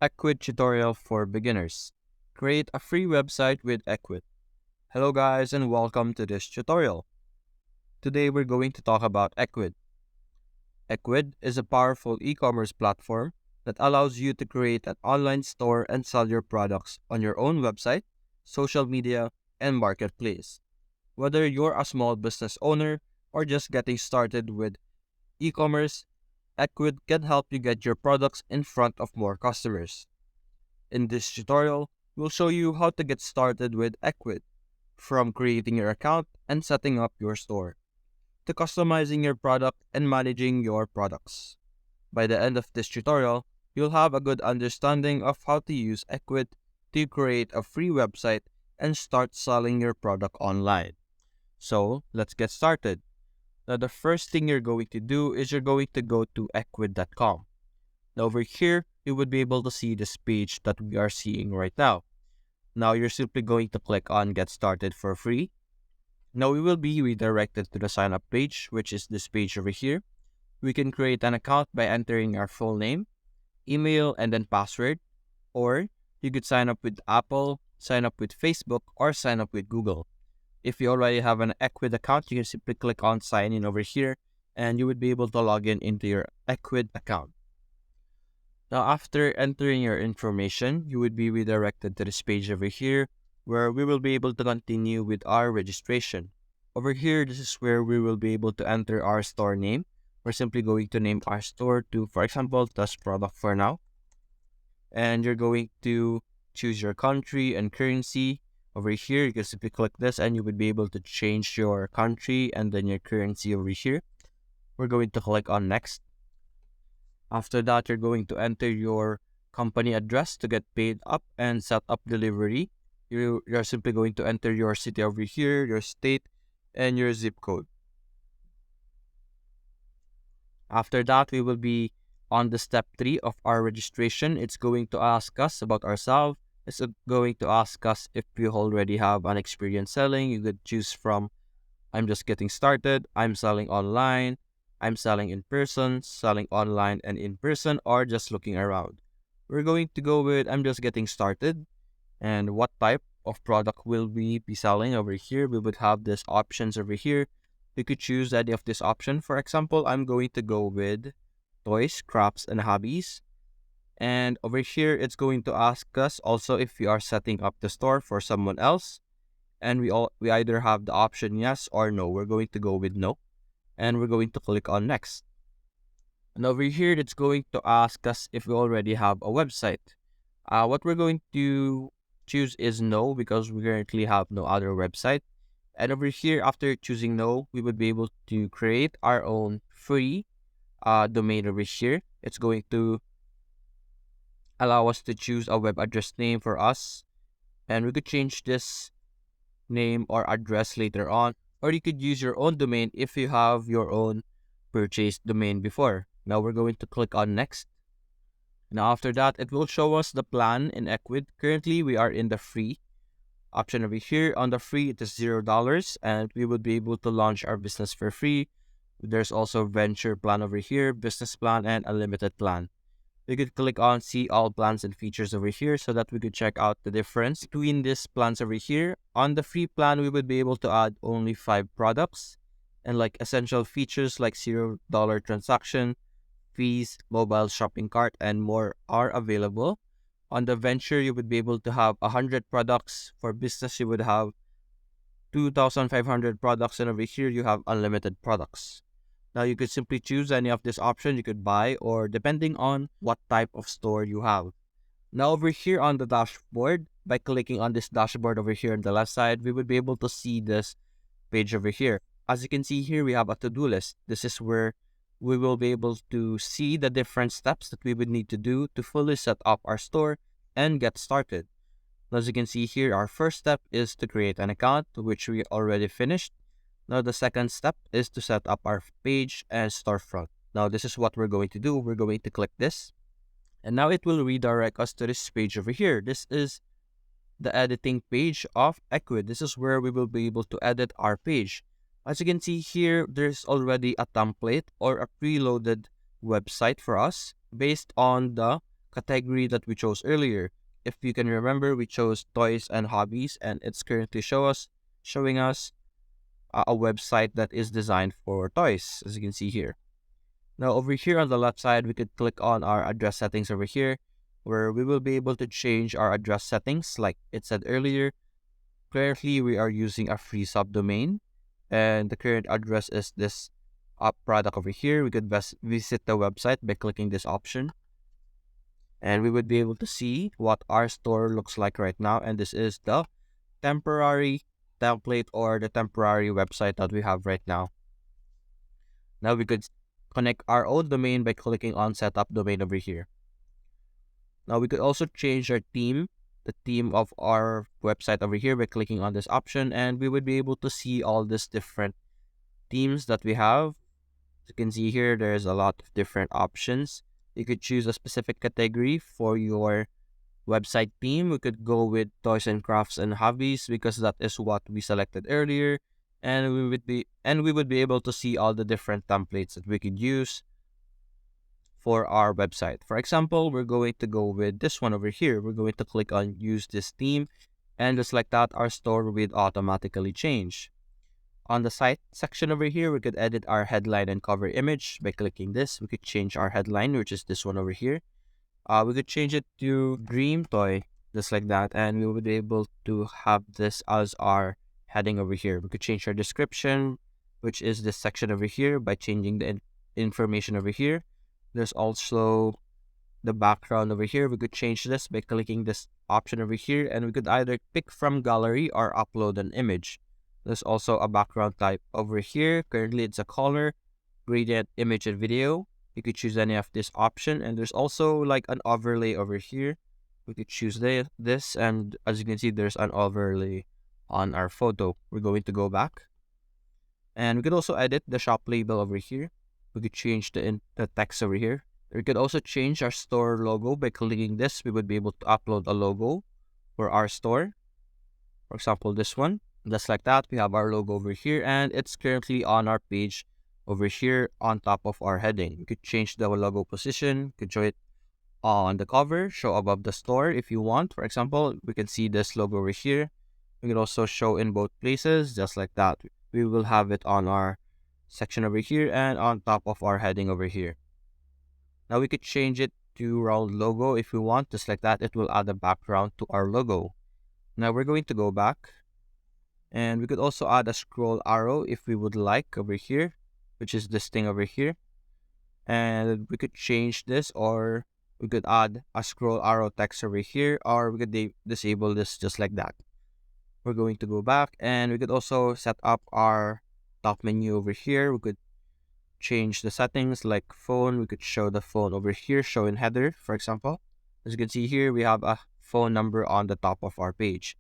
Ecwid tutorial for beginners. Create a free website with Ecwid. Hello guys and welcome to this tutorial. Today we're going to talk about Ecwid. Ecwid is a powerful e-commerce platform that allows you to create an online store and sell your products on your own website, social media, and marketplace. Whether you're a small business owner or just getting started with e-commerce, Ecwid can help you get your products in front of more customers. In this tutorial, we'll show you how to get started with Ecwid, from creating your account and setting up your store, to customizing your product and managing your products. By the end of this tutorial, you'll have a good understanding of how to use Ecwid to create a free website and start selling your product online. So, let's get started. Now, the first thing you're going to do is you're going to go to ecwid.com. Now over here, you would be able to see this page that we are seeing right now. Now you're simply going to click on Get Started for free. Now we will be redirected to the sign up page, which is this page over here. We can create an account by entering our full name, email, and then password. Or you could sign up with Apple, sign up with Facebook, or sign up with Google. If you already have an Ecwid account, you can simply click on Sign In over here, and you would be able to log in into your Ecwid account. Now, after entering your information, you would be redirected to this page over here, where we will be able to continue with our registration. Over here, this is where we will be able to enter our store name. We're simply going to name our store to, for example, Test Product for now. And you're going to choose your country and currency. Over here, you can simply click this and you would be able to change your country and then your currency over here. We're going to click on Next. After that, you're going to enter your company address to get paid up and set up delivery. You're simply going to enter your city over here, your state, and your zip code. After that, we will be on the step 3 of our registration. It's going to ask us about ourselves. It's going to ask us if we already have an experience selling. You could choose from I'm just getting started, I'm selling online, I'm selling in person, selling online and in person, or just looking around. We're going to go with I'm just getting started. And what type of product will we be selling over here? We would have these options over here. You could choose any of this option. For example, I'm going to go with toys, crafts, and hobbies. And over here, it's going to ask us also if we are setting up the store for someone else. And we either have the option yes or no. We're going to go with no. And we're going to click on Next. And over here, it's going to ask us if we already have a website. What we're going to choose is no, because we currently have no other website. And over here, after choosing no, we would be able to create our own free domain over here. It's going to allow us to choose a web address name for us. And we could change this name or address later on. Or you could use your own domain if you have your own purchased domain before. Now we're going to click on Next. Now after that, it will show us the plan in Ecwid. Currently, we are in the free option over here. On the free, it is $0, and we would be able to launch our business for free. There's also venture plan over here, business plan, and unlimited plan. We could click on See All Plans and Features over here so that we could check out the difference between these plans over here. On the free plan, we would be able to add only 5 products, and like essential features like $0 transaction, fees, mobile shopping cart, and more are available. On the venture, you would be able to have 100 products. For business, you would have 2,500 products, and over here, you have unlimited products. Now, you could simply choose any of this option you could buy, or depending on what type of store you have. Now, over here on the dashboard, by clicking on this dashboard over here on the left side, we would be able to see this page over here. As you can see here, we have a to-do list. This is where we will be able to see the different steps that we would need to do to fully set up our store and get started. As you can see here, our first step is to create an account, which we already finished. Now, the second step is to set up our page and storefront. Now, this is what we're going to do. We're going to click this. And now it will redirect us to this page over here. This is the editing page of Ecwid. This is where we will be able to edit our page. As you can see here, there's already a template or a preloaded website for us based on the category that we chose earlier. If you can remember, we chose toys and hobbies, and it's currently showing us a website that is designed for toys, as you can see here. Now over here on the left side, we could click on our address settings over here, where we will be able to change our address settings. Like it said earlier, currently we are using a free subdomain, and the current address is this product over here. We could visit the website by clicking this option, and we would be able to see what our store looks like right now. And this is the temporary template or the temporary website that we have right now. Now we could connect our own domain by clicking on setup domain over here. Now we could also change our theme, the theme of our website over here by clicking on this option, and we would be able to see all these different themes that we have. As you can see here, there's a lot of different options. You could choose a specific category for your website theme. We could go with toys and crafts and hobbies because that is what we selected earlier, and we would be able to see all the different templates that we could use for our website. For example, we're going to go with this one over here. We're going to click on use this theme, and just like that, our store will automatically change. On the site section over here, we could edit our headline and cover image by clicking this. We could change our headline, which is this one over here. We could change it to Dream Toy, just like that, and we would be able to have this as our heading over here. We could change our description, which is this section over here, by changing the information over here. There's also the background over here. We could change this by clicking this option over here, and we could either pick from gallery or upload an image. There's also a background type over here. Currently, it's a color, gradient, image, and video. You could choose any of this option, and there's also like an overlay over here. We could choose this, and as you can see, there's an overlay on our photo. We're going to go back, and we could also edit the shop label over here. We could change the text over here. We could also change our store logo by clicking this. We would be able to upload a logo for our store. For example, this one. Just like that, we have our logo over here, and it's currently on our page over here on top of our heading. You could change the logo position, could show it on the cover, show above the store if you want. For example, we can see this logo over here. We can also show in both places, just like that. We will have it on our section over here and on top of our heading over here. Now we could change it to round logo if we want, just like that. It will add a background to our logo. Now we're going to go back, and we could also add a scroll arrow if we would like over here, which is this thing over here. And we could change this, or we could add a scroll arrow text over here, or we could disable this just like that. We're going to go back, and we could also set up our top menu over here. We could change the settings like phone. We could show the phone over here, show in header, for example. As you can see here, we have a phone number on the top of our page.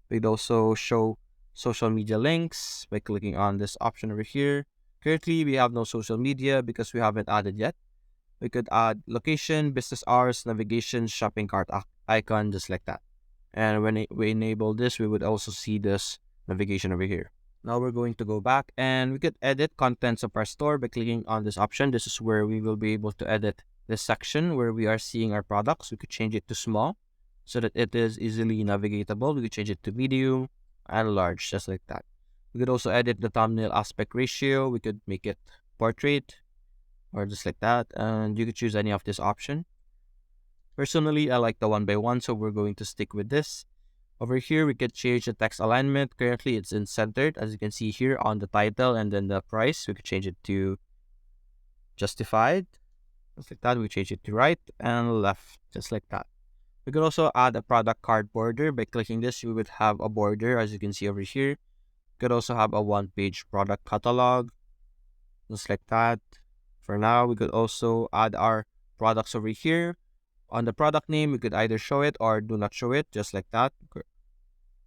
We'd also show social media links by clicking on this option over here. Currently, we have no social media because we haven't added yet. We could add location, business hours, navigation, shopping cart icon, just like that. And when we enable this, we would also see this navigation over here. Now we're going to go back, and we could edit contents of our store by clicking on this option. This is where we will be able to edit this section where we are seeing our products. We could change it to small so that it is easily navigatable. We could change it to medium and large, just like that. We could also edit the thumbnail aspect ratio. We could make it portrait or just like that, and you could choose any of this option. Personally, I like the 1x1, so we're going to stick with this. Over here, we could change the text alignment. Currently, it's in centered, as you can see here on the title, and then the price. We could change it to justified, just like that. We change it to right and left, just like that. We could also add a product card border. By clicking this, we would have a border, as you can see over here. We could also have a one-page product catalog, just like that. For now, we could also add our products over here. On the product name, we could either show it or do not show it, just like that.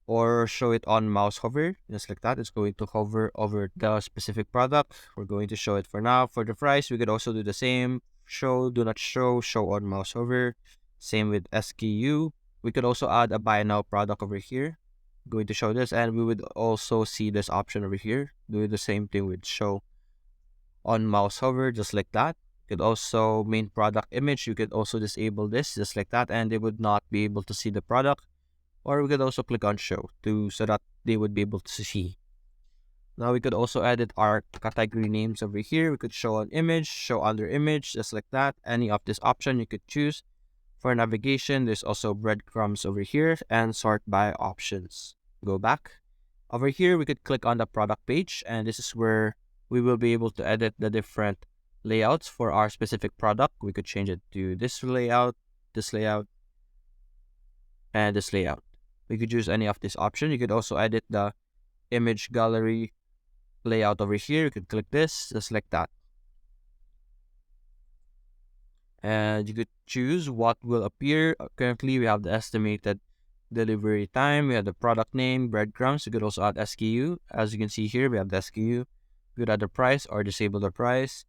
Or show it on mouse hover, just like that. It's going to hover over the specific product. We're going to show it for now. For the price, we could also do the same. Show, do not show, show on mouse hover. Same with SKU. We could also add a buy now product over here. I'm going to show this, and we would also see this option over here. Do the same thing with show on mouse hover, just like that. You could also main product image. You could also disable this just like that, and they would not be able to see the product. Or we could also click on show to so that they would be able to see. Now we could also edit our category names over here. We could show an image, show under image, just like that. Any of this option you could choose. For navigation, there's also breadcrumbs over here and sort by options. Go back. Over here, we could click on the product page, and this is where we will be able to edit the different layouts for our specific product. We could change it to this layout, and this layout. We could use any of this option. You could also edit the image gallery layout over here. You could click this, just like that. And you could choose what will appear. Currently, we have the estimated delivery time. We have the product name, breadcrumbs. You could also add SKU. As you can see here, we have the SKU. We could add the price or disable the price.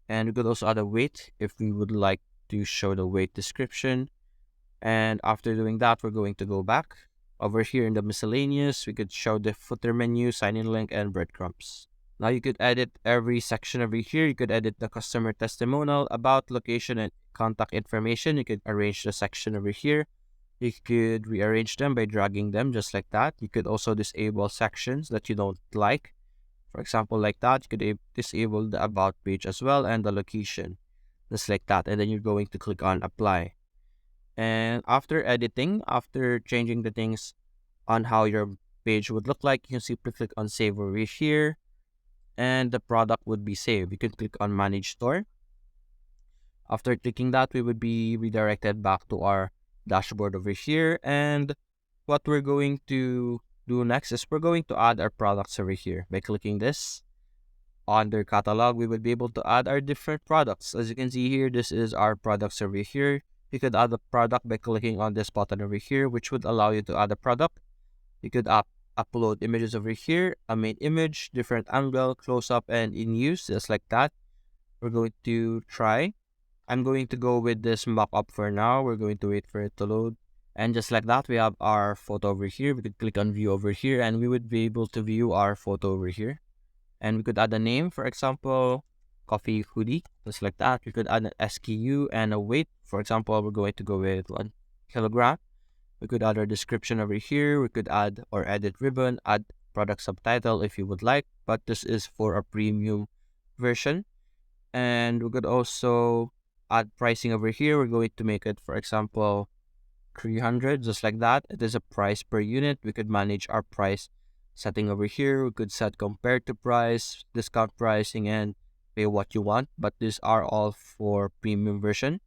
And we could also add a weight if we would like to show the weight description. And after doing that, we're going to go back. Over here in the miscellaneous, we could show the footer menu, sign-in link, and breadcrumbs. Now you could edit every section over here. You could edit the customer testimonial, about, location, and contact information. You could arrange the section over here. You could rearrange them by dragging them just like that. You could also disable sections that you don't like. For example, like that, you could disable the about page as well and the location, just like that. And then you're going to click on apply. And after editing, after changing the things on how your page would look like, you can simply click on save over here, and the product would be saved. You can click on manage store. After clicking that, we would be redirected back to our dashboard over here. And what we're going to do next is we're going to add our products over here. By clicking this, under catalog, we would be able to add our different products. As you can see here, this is our products over here. You could add a product by clicking on this button over here, which would allow you to add a product. You could upload images over here, a main image, different angle, close-up, and in use, just like that. We're going to try. I'm going to go with this mock-up for now. We're going to wait for it to load. And just like that, we have our photo over here. We could click on view over here, and we would be able to view our photo over here. And we could add a name, for example, coffee hoodie, just like that. We could add an SKU and a weight. For example, we're going to go with 1 kilogram. We could add our description over here. We could add or edit ribbon, add product subtitle if you would like, but this is for a premium version. And we could also add pricing over here. We're going to make it, for example, 300, just like that. It is a price per unit. We could manage our price setting over here. We could set compared to price, discount pricing, and pay what you want, but these are all for premium version.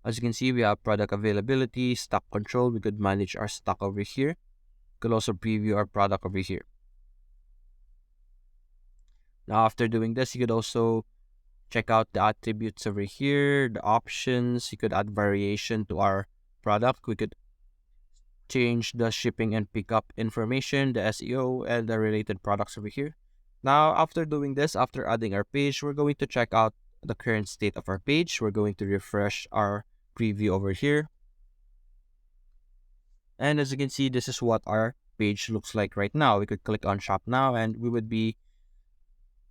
As you can see, we have product availability, stock control. We could manage our stock over here. We could also preview our product over here. Now, after doing this, you could also check out the attributes over here, the options. You could add variation to our product. We could change the shipping and pickup information, the SEO, and the related products over here. Now, after doing this, after adding our page, we're going to check out the current state of our page. We're going to refresh our preview over here. And as you can see, this is what our page looks like right now. We could click on shop now, and we would be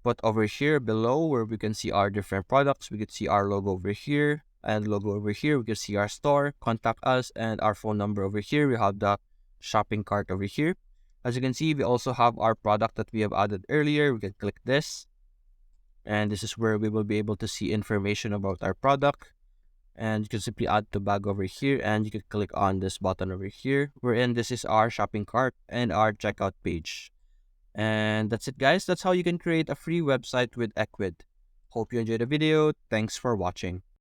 put over here below where we can see our different products. We could see our logo over here and logo over here. We can see our store, contact us, and our phone number over here. We have the shopping cart over here. As you can see, we also have our product that we have added earlier. We can click this, and this is where we will be able to see information about our product. And you can simply add to bag over here, and you can click on this button over here, wherein this is our shopping cart and our checkout page. And that's it, guys. That's how you can create a free website with Ecwid. Hope you enjoyed the video. Thanks for watching.